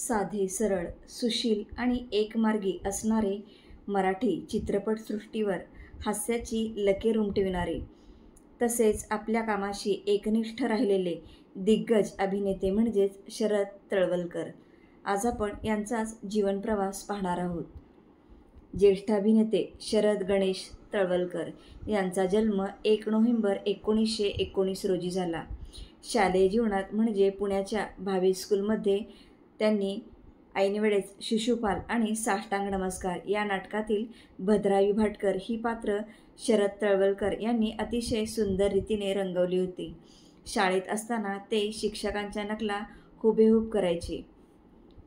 साधे, सरळ, सुशील आणि एकमार्गी असणारे मराठी चित्रपटसृष्टीवर हास्याची लकीर उमटविणारे, तसेच आपल्या कामाशी एकनिष्ठ राहिलेले दिग्गज अभिनेते म्हणजेच शरद तळवलकर. आज आपण यांचाच जीवनप्रवास पाहणार आहोत. ज्येष्ठ अभिनेते शरद गणेश तळवलकर यांचा जन्म 1 नोव्हेंबर 1919 रोजी झाला. शालेय जीवनात म्हणजे पुण्याच्या भावे स्कूलमध्ये त्यांनी ऐनवेळेस शिशुपाल आणि साष्टांग नमस्कार या नाटकातील भद्राई भाटकर ही पात्र शरद तळवलकर यांनी अतिशय सुंदर रीतीने रंगवली होती. शाळेत असताना ते शिक्षकांच्या नकला हुबेहूब करायचे.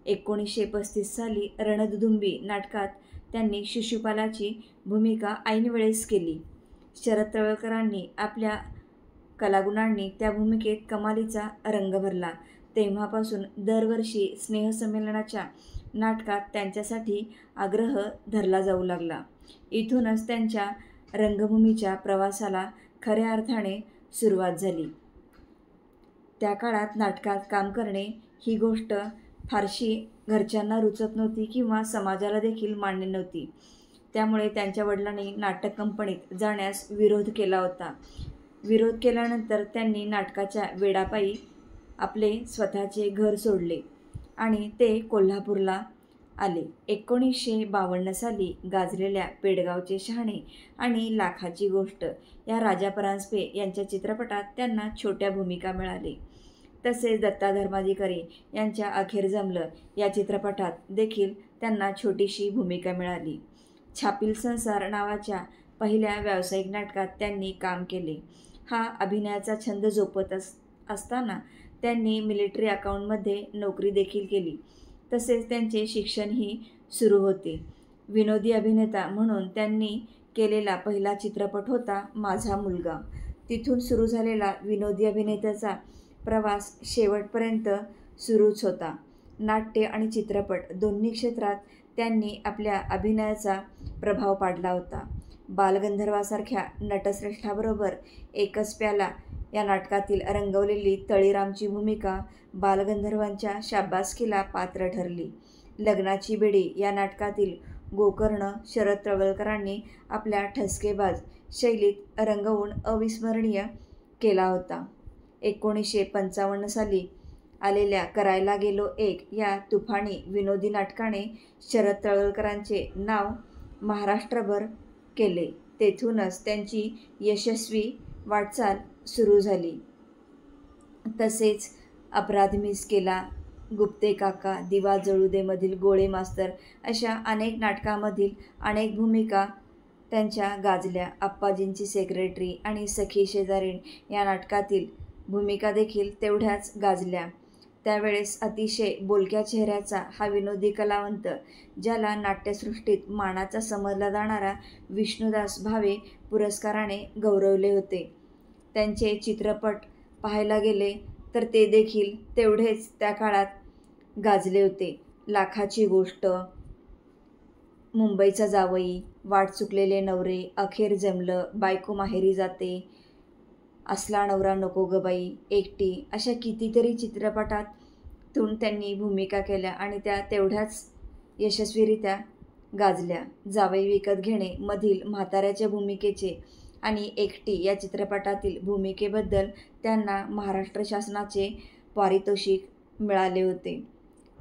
1935 साली रणदुदुंबी नाटकात त्यांनी शिशुपालाची भूमिका ऐनवेळेस केली. शरद तळवलकरांनी आपल्या कलागुणांनी त्या भूमिकेत कमालीचा रंग भरला. तेव्हापासून दरवर्षी स्नेहसंमेलनाच्या नाटकात त्यांच्यासाठी आग्रह धरला जाऊ लागला. इथूनच त्यांच्या रंगभूमीच्या प्रवासाला खऱ्या अर्थाने सुरुवात झाली. त्या काळात नाटकात काम करणे ही गोष्ट फारशी घरच्यांना रुचत नव्हती किंवा समाजाला देखील मान्य नव्हती. त्यामुळे त्यांच्या वडिलांनी नाटक कंपनीत जाण्यास विरोध केला होता. विरोध केल्यानंतर त्यांनी नाटकाच्या वेडापायी आपले स्वतःचे घर सोडले आणि ते कोल्हापूरला आले. 1952 साली गाजलेल्या पेडगावचे शहाणे आणि लाखाची गोष्ट या राजा परांजपे यांच्या चित्रपटात त्यांना छोट्या भूमिका मिळाली. तसेच दत्ता धर्माधिकारी यांच्या अखेर जमलं या चित्रपटात देखील त्यांना छोटीशी भूमिका मिळाली. छापील संसार नावाच्या पहिल्या व्यावसायिक नाटकात त्यांनी काम केले. हा अभिनयाचा छंद जोपासत असताना त्यांनी मिलिटरी अकाउंटमध्ये नोकरी देखील केली. तसेच त्यांचे शिक्षणही सुरू होते. विनोदी अभिनेता म्हणून त्यांनी केलेला पहिला चित्रपट होता माझा मुलगा. तिथून सुरू झालेला विनोदी अभिनेत्याचा प्रवास शेवटपर्यंत सुरूच होता. नाट्य आणि चित्रपट दोन्ही क्षेत्रात त्यांनी आपल्या अभिनयाचा प्रभाव पाडला होता. बालगंधर्वासारख्या नटश्रेष्ठाबरोबर एकच प्याला या नाटकातील रंगवलेली तळीरामची भूमिका बालगंधर्वांच्या शाबासकीला पात्र ठरली. लग्नाची बेडी या नाटकातील गोकर्ण शरद तळवलकरांनी आपल्या ठसकेबाज शैलीत रंगवून अविस्मरणीय केला होता. 1955 साली आलेल्या करायला गेलो एक या तुफानी विनोदी नाटकाने शरद तळवलकरांचे नाव महाराष्ट्रभर केले. तेथूनच त्यांची यशस्वी वाटचाल सुरू झाली. तसेच अपराध मिस केला, गुप्ते काका, दिवा जळू दे मधील गोळे मास्तर अशा अनेक नाटकांमधील अनेक भूमिका त्यांच्या गाजल्या. आप्पाजींची सेक्रेटरी आणि सखी शेजारीण या नाटकातील भूमिका देखील तेवढ्याच गाजल्या. त्यावेळेस अतिशय बोलक्या चेहऱ्याचा हा विनोदी कलावंत, ज्याला नाट्यसृष्टीत मानाचा समजला जाणारा विष्णुदास भावे पुरस्काराने गौरवले होते. त्यांचे चित्रपट पाहायला गेले तर ते देखील तेवढेच त्या काळात गाजले होते. लाखाची गोष्ट, मुंबईचा जावई, वाट चुकलेले नवरे, अखेर जमलं, बायको माहेरी जाते, असला नवरा नको ग बाई, एकटी अशा कितीतरी चित्रपटातून त्यांनी भूमिका केल्या आणि त्या तेवढ्याच यशस्वीरित्या गाजल्या. जावई विकत घेणे मधील म्हाताऱ्याच्या भूमिकेचे आणि एकटी या चित्रपटातील भूमिकेबद्दल त्यांना महाराष्ट्र शासनाचे पारितोषिक मिळाले होते.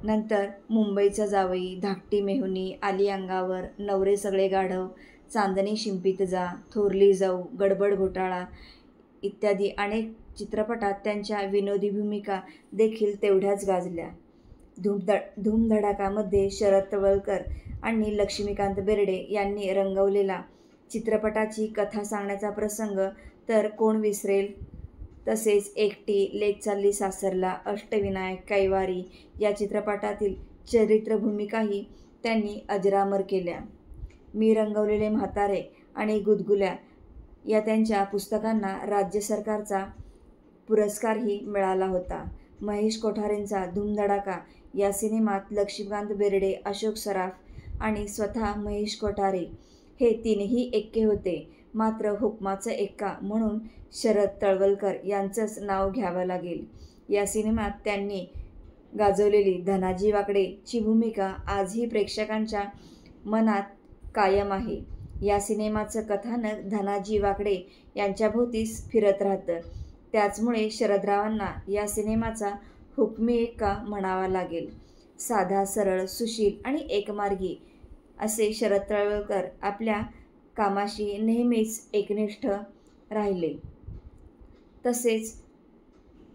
नंतर मुंबईचा जावई, धाकटी मेहुणी, आली अंगावर, नवरे सगळे गाढव, चांदणी शिंपीत जा, थोरली जाऊ, गडबड घोटाळा इत्यादी अनेक चित्रपटात त्यांच्या विनोदी भूमिका देखील तेवढ्याच गाजल्या. धूमधडाकामध्ये शरद तळवलकर आणि लक्ष्मीकांत बेर्डे यांनी रंगवलेला चित्रपटाची कथा सांगण्याचा प्रसंग तर कोण विसरेल. तसेच एकटी, लेक चालली सासरला, अष्टविनायक, कैवारी या चित्रपटातील चरित्र भूमिकाही त्यांनी अजरामर केल्या. मी रंगवलेले म्हातारे आणि गुदगुल्या या त्यांच्या पुस्तकांना राज्य सरकारचा पुरस्कारही मिळाला होता. महेश कोठारेंचा धूमधडाका या सिनेमात लक्ष्मीकांत बेर्डे, अशोक सराफ आणि स्वतः महेश कोठारे हे तीनही एक्के होते. मात्र हुकमाचा एक्का म्हणून शरद तळवलकर यांचंच नाव घ्यावं लागेल. या सिनेमात त्यांनी गाजवलेली धनाजी वाकडेची भूमिका आजही प्रेक्षकांच्या मनात कायम आहे. या सिनेमाचं कथानक धनाजी वाकडे यांच्याभोवतीच फिरत राहतं. त्याचमुळे शरदरावांना या सिनेमाचा हुकमी एक्का म्हणावा लागेल. साधा, सरळ, सुशील आणि एकमार्गी असे शरद तळवलकर आपल्या कामाशी नेहमीच एकनिष्ठ राहिले. तसेच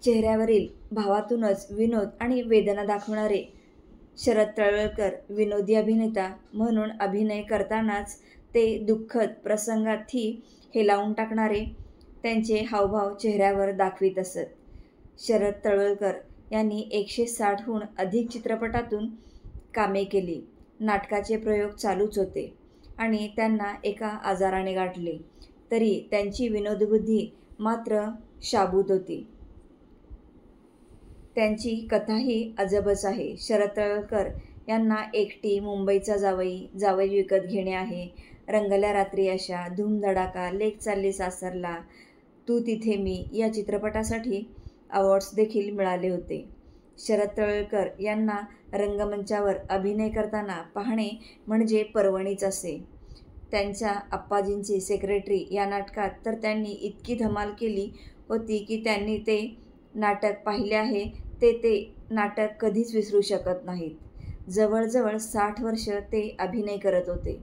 चेहऱ्यावरील भावातूनच विनोद आणि वेदना दाखवणारे शरद तळवलकर विनोदी अभिनेता म्हणून अभिनय करतानाच ते दुःखद प्रसंगातही हेलावून टाकणारे त्यांचे हावभाव चेहऱ्यावर दाखवीत असत. शरद तळवलकर यांनी 160हून अधिक चित्रपटातून कामे केली. नाटकाचे प्रयोग चालूच होते आणि त्यांना एका आजाराने गाठले, तरी त्यांची विनोदबुद्धी मात्र शाबूत होती. त्यांची कथाही अजबच आहे. शरद तळवलकर यांना एकटी, मुंबईचा जावई, जावई विकत घेणे आहे, रंगल्या रात्री अशा, धूमधडाका, लेक चालली सासरला, तू तिथे मी या चित्रपटासाठी अवॉर्ड्स देखील मिळाले होते. शरद तळवलकर यांना रंगमंचावर अभिनय करताना पाहणे म्हणजे पर्वणीच असे. त्यांच्या आप्पाजींचे सेक्रेटरी या नाटकात तर त्यांनी इतकी धमाल केली होती की त्यांनी ते नाटक पाहिले आहे ते नाटक कधीच विसरू शकत नाहीत. जवळजवळ 60 वर्ष ते अभिनय करत होते.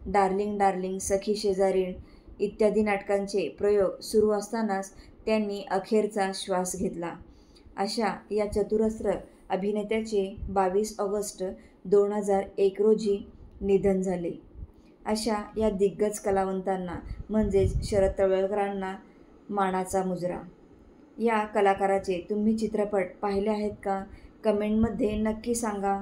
डार्लिंग डार्लिंग, सखी शेजारीण इत्यादी नाटकांचे प्रयोग सुरू असतानाच त्यांनी अखेरचा श्वास घेतला. अशा या चतुरस्र अभिनेत्याचे 22 ऑगस्ट 2001 रोजी निधन झाले. अशा या दिग्गज कलावंतांना म्हणजेच शरद तळवलकरांना मानाचा मुजरा. या कलाकाराचे तुम्ही चित्रपट पाहिले आहेत का? कमेंटमध्ये नक्की सांगा.